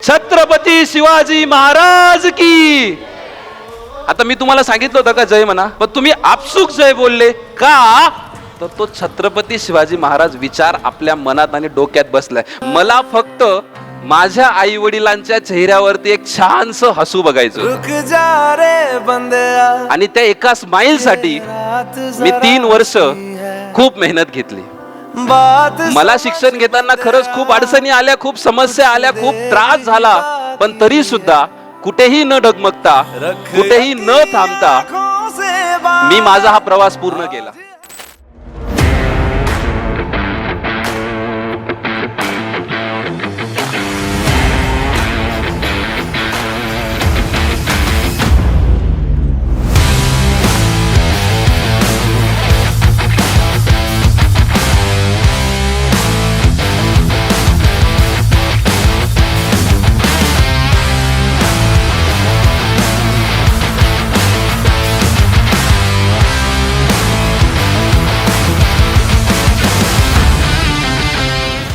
छत्रपती शिवाजी महाराज की. आता मी तुम्हाला सांगितलं होतं का जय म्हणा, पण तुम्ही आपसुक जय बोलले का? तर तो छत्रपती शिवाजी महाराज विचार आपल्या मनात आणि डोक्यात बसलाय. मला फक्त माझ्या आई वडिलांच्या चेहऱ्यावरती एक छानस हसू बघायचं, आणि त्या एका स्माइल साठी मी 3 वर्ष खूप मेहनत घेतली. मला शिक्षण घेताना खरंच खूप अडचणी आल्या, खूप समस्या आल्या, खूप त्रास झाला, पण तरी सुद्धा कुठेही न डगमगता, कुठेही न थांबता मी माझा हा प्रवास पूर्ण केला.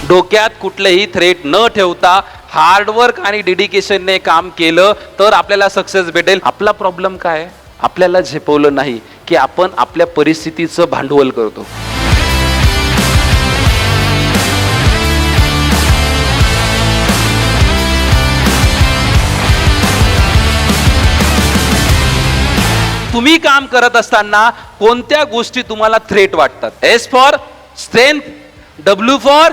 डोक्यात कुठलेही थ्रेट न ठेवता हार्डवर्क आणि डेडिकेशनने काम केलं तर आपल्याला सक्सेस भेटेल. आपला प्रॉब्लेम काय आहे? आपल्याला झेपवलं नाही की आपण आपल्या परिस्थितीचं भांडवल करतो. तुम्ही काम करत असताना कोणत्या गोष्टी तुम्हाला थ्रेट वाटतात? S for strength, W for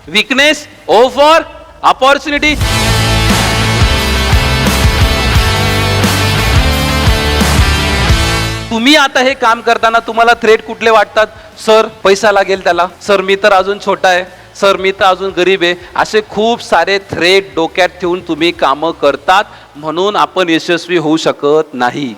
weakness, O for opportunity. तुम्ही आता हे काम करताना तुम्हाला थ्रेट कुठले वाटतात? सर पैसा लागेल त्याला, सर मी तर अजून छोटा आहे, सर मी तर अजून गरीब आहे. असे खूप सारे थ्रेट डोक्यात ठेवून तुम्ही कामं करतात, म्हणून आपण यशस्वी होऊ शकत नाही.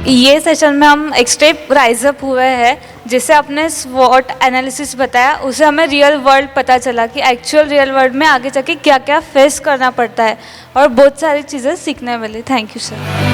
ये सेशन में हम एक स्टेप राइज अप हुए हैं, जिससे आपने स्वॉट एनालिसिस बताया, उसे हमें रियल वर्ल्ड पता चला कि एक्चुअल रियल वर्ल्ड में आगे जाके क्या क्या फेस करना पड़ता है, और बहुत सारी चीज़ें सीखने मिली. Thank you sir.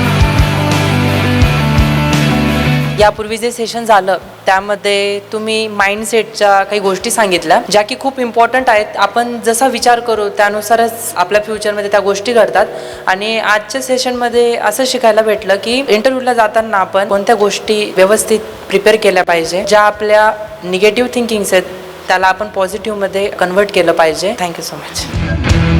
यापूर्वी जे सेशन झालं त्यामध्ये तुम्ही माइंडसेटच्या काही गोष्टी सांगितल्या, ज्या की खूप इम्पॉर्टंट आहेत. आपण जसा विचार करू त्यानुसारच आपल्या फ्युचरमध्ये त्या गोष्टी घडतात. आणि आजच्या सेशनमध्ये असं शिकायला भेटलं की इंटरव्ह्यूला जाताना आपण कोणत्या गोष्टी व्यवस्थित प्रिपेअर केल्या पाहिजे, ज्या आपल्या निगेटिव्ह थिंकिंग्स आहेत त्याला आपण पॉझिटिव्हमध्ये कन्व्हर्ट केलं पाहिजे. Thank you so much.